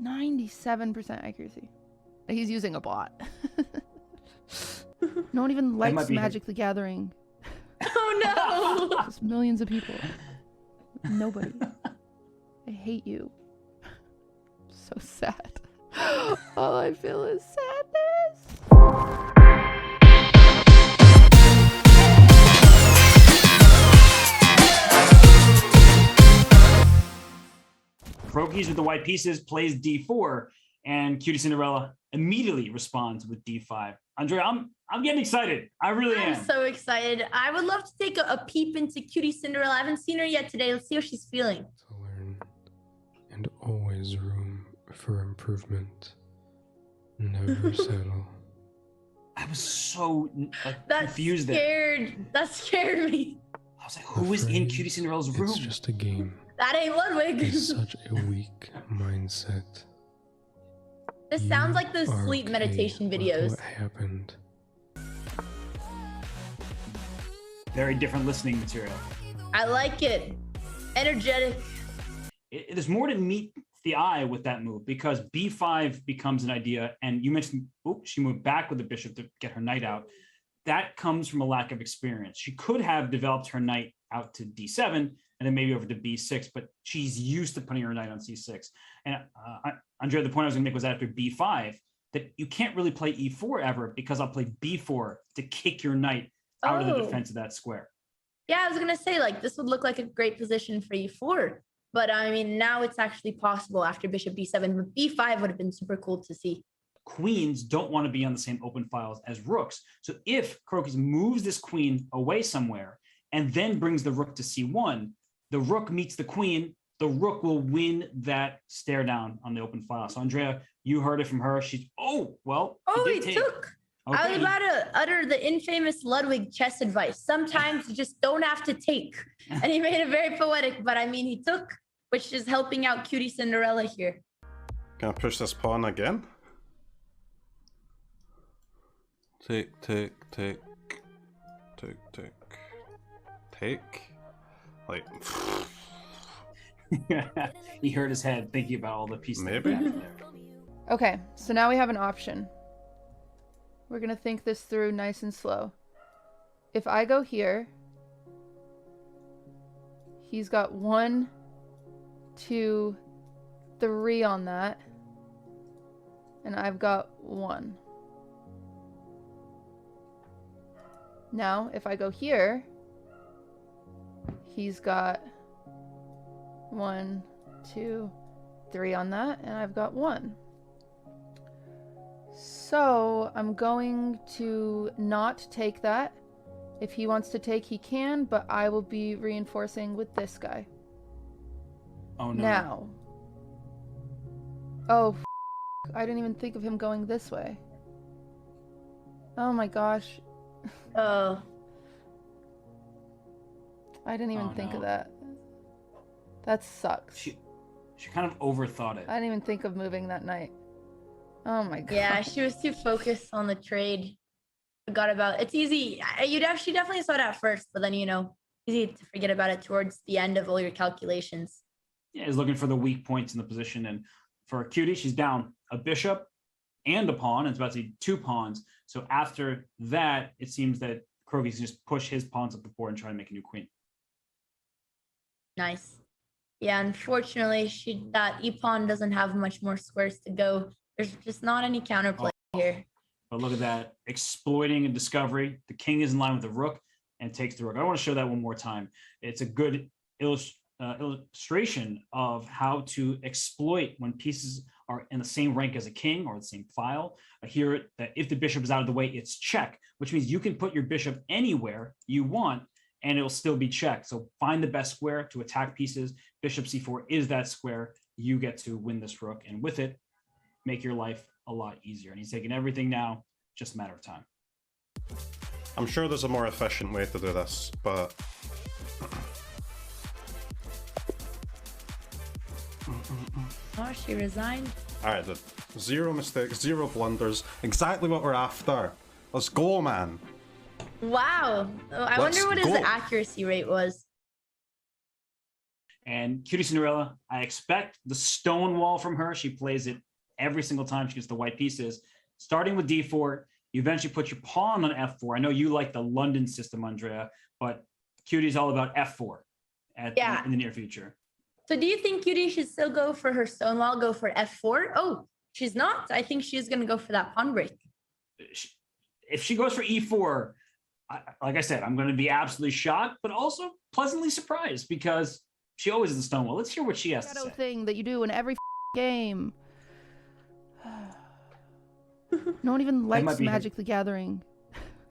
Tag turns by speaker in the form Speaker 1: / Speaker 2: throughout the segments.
Speaker 1: 97% accuracy. He's using a bot. No one even likes Magic the Gathering.
Speaker 2: Oh no!
Speaker 1: There's millions of people. Nobody. I hate you. So sad. All I feel is sadness.
Speaker 3: Crokeyz with the white pieces plays d4, and QTCinderella immediately responds with d5. Andrea, I'm getting excited. I really am.
Speaker 2: I'm so excited. I would love to take a peep into QTCinderella. I haven't seen her yet today. Let's see how she's feeling.
Speaker 4: To learn, and always room for improvement. Never settle.
Speaker 3: I was so confused there.
Speaker 2: That scared me.
Speaker 3: I was like, who is in QTCinderella's room?
Speaker 4: It's just a game.
Speaker 2: That ain't Ludwig.
Speaker 4: It's such a weak mindset.
Speaker 2: This sounds like those sleep meditation videos.
Speaker 4: What happened?
Speaker 3: Very different listening material.
Speaker 2: I like it. Energetic.
Speaker 3: There's more to meet the eye with that move, because b5 becomes an idea, and you mentioned she moved back with the bishop to get her knight out. That comes from a lack of experience. She could have developed her knight out to d7 and then maybe over to b6, but she's used to putting her knight on c6. And Andrea, the point I was gonna make was that after b5, that you can't really play e4 ever, because I'll play b4 to kick your knight out of the defense of that square.
Speaker 2: Yeah, I was gonna say, like, this would look like a great position for e4, but I mean, now it's actually possible after bishop b7, but b5 would have been super cool to see.
Speaker 3: Queens don't want to be on the same open files as rooks. So if Crokeyz moves this queen away somewhere and then brings the rook to c1, the rook meets the queen, the rook will win that stare down on the open file. So Andrea, you heard it from her. She's,
Speaker 2: he took. Okay. I was about to utter the infamous Ludwig chess advice. Sometimes you just don't have to take. And he made it very poetic, but I mean, he took, which is helping out QTCinderella here.
Speaker 5: Can I push this pawn again? Take, take, take, take, take, take. Like,
Speaker 3: he hurt his head thinking about all the pieces.
Speaker 5: Maybe.
Speaker 1: Okay, so now we have an option. We're gonna think this through nice and slow. If I go here, he's got 1, 2, 3 on that, and I've got 1. Now, if I go here, he's got 1, 2, 3 on that, and I've got 1. So I'm going to not take that. If he wants to take, he can, but I will be reinforcing with this guy.
Speaker 3: Oh no.
Speaker 1: Now. Oh, I didn't even think of him going this way. Oh my gosh.
Speaker 2: Oh.
Speaker 1: I didn't even think of that. That sucks.
Speaker 3: She kind of overthought it.
Speaker 1: I didn't even think of moving that knight. Oh my god.
Speaker 2: Yeah, she was too focused on the trade. Forgot about it. It's easy. She definitely saw it at first, but then, you know, easy to forget about it towards the end of all your calculations.
Speaker 3: Yeah, he's looking for the weak points in the position. And for Cutie, she's down a bishop and a pawn, and it's about to be 2 pawns. So after that, it seems that Crokeyz just push his pawns up the board and try to make a new queen.
Speaker 2: Nice. Yeah, unfortunately, that e-pawn doesn't have much more squares to go. There's just not any counterplay here.
Speaker 3: But look at that, exploiting a discovery. The king is in line with the rook and takes the rook. I want to show that one more time. It's a good illustration of how to exploit when pieces are in the same rank as a king or the same file. Here, that if the bishop is out of the way, it's check, which means you can put your bishop anywhere you want and it'll still be checked. So find the best square to attack pieces. Bishop c4 is that square. You get to win this rook, and with it, make your life a lot easier. And he's taking everything now, just a matter of time.
Speaker 5: I'm sure there's a more efficient way to do this, but
Speaker 2: Oh, she resigned.
Speaker 5: alright, dude. 0 mistakes, 0 blunders. Exactly what we're after. Let's go, man.
Speaker 2: Wow. I wonder what his accuracy rate was.
Speaker 3: And QTCinderella, I expect the stone wall from her. She plays it every single time she gets the white pieces. Starting with d4, you eventually put your pawn on f4. I know you like the London system, Andrea, but Cutie all about f4 in the near future.
Speaker 2: So do you think Cutie should still go for her stonewall, go for f4? Oh, she's not. I think she's going to go for that pawn break.
Speaker 3: If she goes for e4, like I said, I'm going to be absolutely shocked, but also pleasantly surprised because she always is the stonewall. Let's hear what she has to say.
Speaker 1: Thing that you do in every game. No one even likes Magic the Gathering.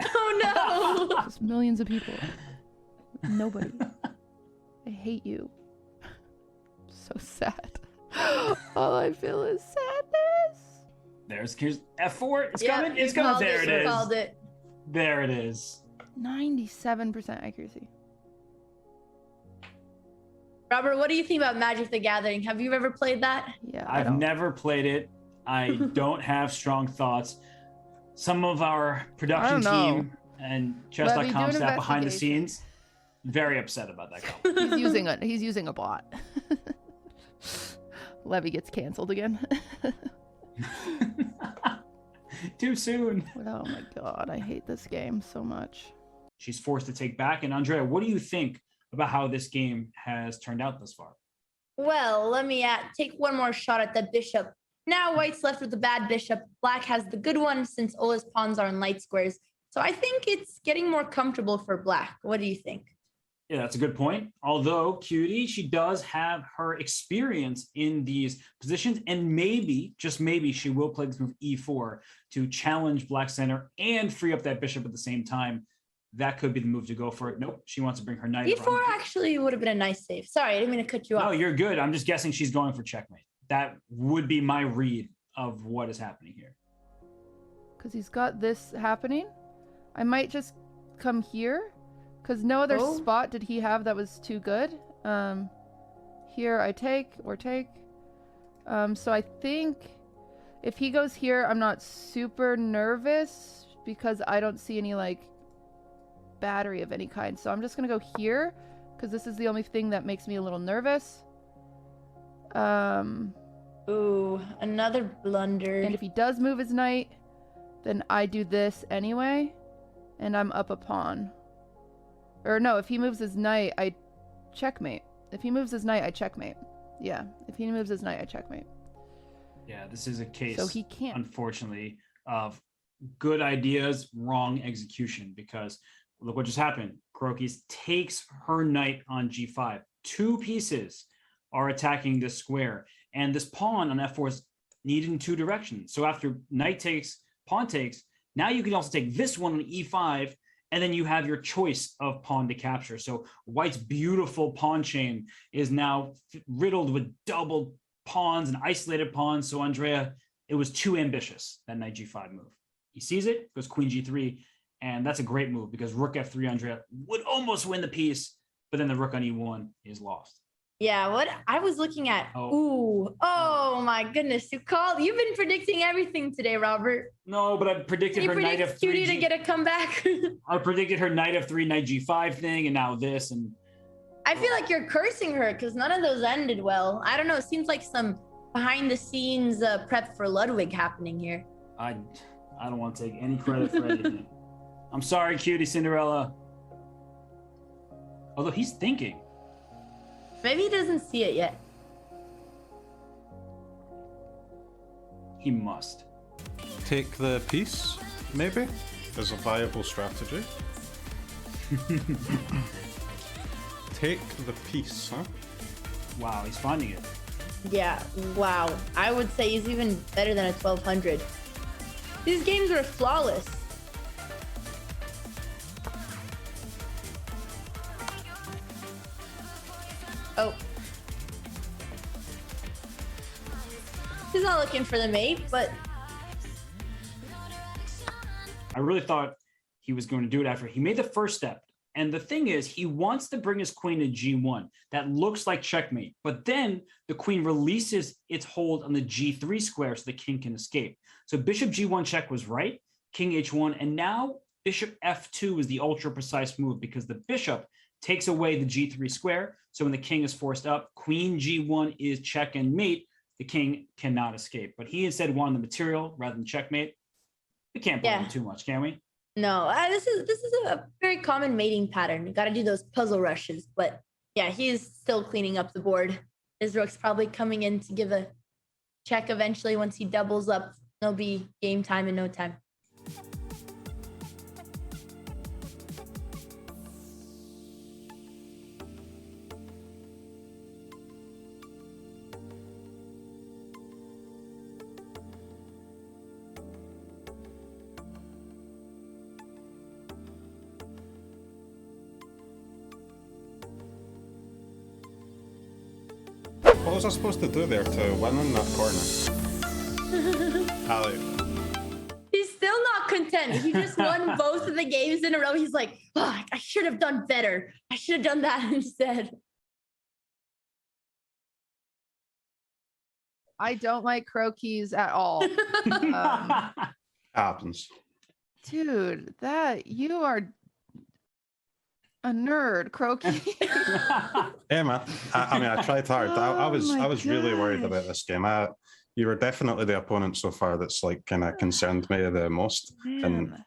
Speaker 2: Oh no!
Speaker 1: Just millions of people. Nobody. I hate you. So sad. All I feel is sadness.
Speaker 3: Here's f4. It's coming. It's coming. There it is.
Speaker 2: Called it.
Speaker 3: There it is.
Speaker 1: 97% accuracy.
Speaker 2: Robert, what do you think about Magic the Gathering? Have you ever played that?
Speaker 1: Yeah,
Speaker 3: I've never played it. I don't have strong thoughts. Some of our production team and Chess.com staff behind the scenes very upset about that call.
Speaker 1: He's using a bot. Levy gets canceled again.
Speaker 3: Too soon.
Speaker 1: Oh my god, I hate this game so much.
Speaker 3: She's forced to take back. And Andrea, what do you think about how this game has turned out thus far?
Speaker 2: Well, let me take one more shot at the bishop. Now white's left with the bad bishop. Black has the good one since all his pawns are in light squares. So I think it's getting more comfortable for black. What do you think?
Speaker 3: Yeah, that's a good point. Although Cutie, she does have her experience in these positions, and maybe, just maybe, she will play this move e4 to challenge black center and free up that bishop at the same time. That could be the move to go for it. Nope, she wants to bring her knight.
Speaker 2: e4 actually would have been a nice save. Sorry, I didn't mean to cut you off.
Speaker 3: No, you're good. I'm just guessing she's going for checkmate. That would be my read of what is happening here.
Speaker 1: Because he's got this happening. I might just come here. Because no other spot did he have that was too good. Here I take or take. So I think if he goes here, I'm not super nervous because I don't see any like battery of any kind. So I'm just going to go here because this is the only thing that makes me a little nervous.
Speaker 2: Ooh, another blunder.
Speaker 1: And if he does move his knight, then I do this anyway. And I'm up a pawn. Or no, if he moves his knight, I checkmate. If he moves his knight, I checkmate. Yeah, if he moves his knight, I checkmate.
Speaker 3: Yeah, this is a case,
Speaker 1: so he can't.
Speaker 3: Unfortunately, of good ideas, wrong execution, because look what just happened. Crokeyz takes her knight on g5. Two pieces are attacking this square, and this pawn on f4 is needed in two directions. So after knight takes, pawn takes, now you can also take this one on e5, and then you have your choice of pawn to capture. So white's beautiful pawn chain is now riddled with double pawns and isolated pawns. So Andrea, it was too ambitious, that knight g5 move. He sees it, goes queen g3, and that's a great move because rook f3, Andrea, would almost win the piece, but then the rook on e1 is lost.
Speaker 2: Yeah, what I was looking at. Oh my goodness. You've been predicting everything today, Robert.
Speaker 3: No, but I predicted her knight f3.
Speaker 2: Cutie to get a comeback.
Speaker 3: I predicted her knight f3, knight g5 thing, and now this. And
Speaker 2: I feel like you're cursing her because none of those ended well. I don't know. It seems like some behind the scenes prep for Ludwig happening here.
Speaker 3: I don't want to take any credit for anything. I'm sorry, QTCinderella. Although he's thinking.
Speaker 2: Maybe he doesn't see it yet.
Speaker 3: He must.
Speaker 5: Take the piece, maybe, as a viable strategy. Take the piece, huh?
Speaker 3: Wow, he's finding it.
Speaker 2: Yeah, wow. I would say he's even better than a 1200. These games are flawless. Oh. He's not looking for the mate, but...
Speaker 3: I really thought he was going to do it after he made the first step. And the thing is, he wants to bring his queen to g1. That looks like checkmate. But then the queen releases its hold on the g3 square so the king can escape. So bishop g1 check was right, king h1, and now bishop f2 is the ultra precise move because the bishop takes away the G3 square. So when the king is forced up, queen G1 is check and mate. The king cannot escape. But he instead wanted the material rather than checkmate. We can't blame him too much, can we?
Speaker 2: No, this is a very common mating pattern. You got to do those puzzle rushes. But yeah, he's still cleaning up the board. His rook's probably coming in to give a check eventually. Once he doubles up, there'll be game time in no time.
Speaker 5: What was I supposed to do there to win in that corner? Ali.
Speaker 2: He's still not content. He just won both of the games in a row. He's like, fuck, I should have done better. I should have done that instead.
Speaker 1: I don't like Crokeyz at all.
Speaker 5: Happens.
Speaker 1: Dude, you are a nerd, Crokeyz.
Speaker 5: Yeah, man. I mean, I tried hard. I was
Speaker 1: my
Speaker 5: really worried
Speaker 1: gosh.
Speaker 5: about this game. You were definitely the opponent so far that's like kind of concerned me the most. And
Speaker 1: Man.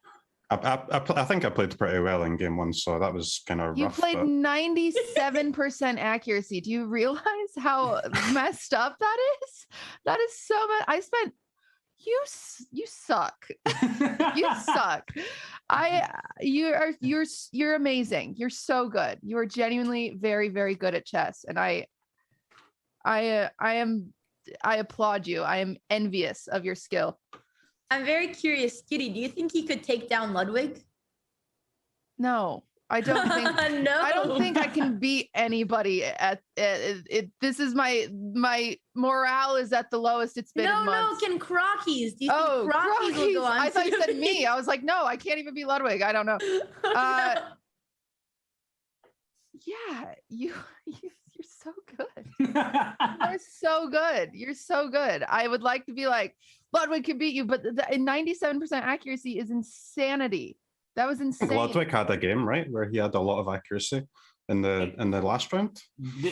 Speaker 5: I think I played pretty well in game one, so that was kind of
Speaker 1: You
Speaker 5: rough.
Speaker 1: played
Speaker 5: but
Speaker 1: 97% accuracy. Do you realize how messed up that is? That is so much. I spent. You suck. You suck. You're amazing. You're so good. You are genuinely very, very good at chess, and I applaud you. I am envious of your skill.
Speaker 2: I'm very curious, Kitty, do you think he could take down Ludwig?
Speaker 1: No, I don't think.
Speaker 2: No.
Speaker 1: I don't think I can beat anybody at it. This is my morale is at the lowest it's been in months.
Speaker 2: No, can Crokeyz? Do you think Crokeyz will go on?
Speaker 1: I thought you said me. I was like, no, I can't even beat Ludwig. I don't know. Yeah, you're so good. You're so good. You're so good. I would like to be like, Ludwig can beat you, but the 97% accuracy is insanity. That was insane.
Speaker 5: Ludwig had a game, right, where he had a lot of accuracy in the last round.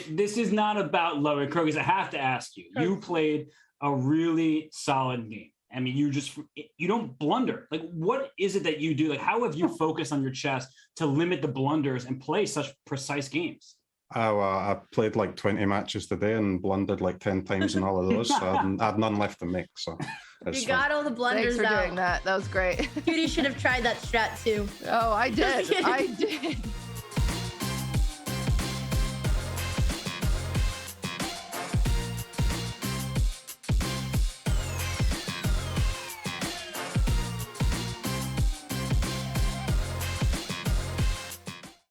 Speaker 3: This is not about Ludwig Crokeyz. I have to ask you. You played a really solid game. I mean, you don't blunder. Like, what is it that you do? Like, how have you focused on your chess to limit the blunders and play such precise games?
Speaker 5: I played like 20 matches today and blundered like 10 times in all of those. So I had none left to make. So
Speaker 2: you got all the blunders
Speaker 1: Thanks for
Speaker 2: out.
Speaker 1: doing that. That was great.
Speaker 2: Cutie should have tried that strat too.
Speaker 1: Oh, I did. I did.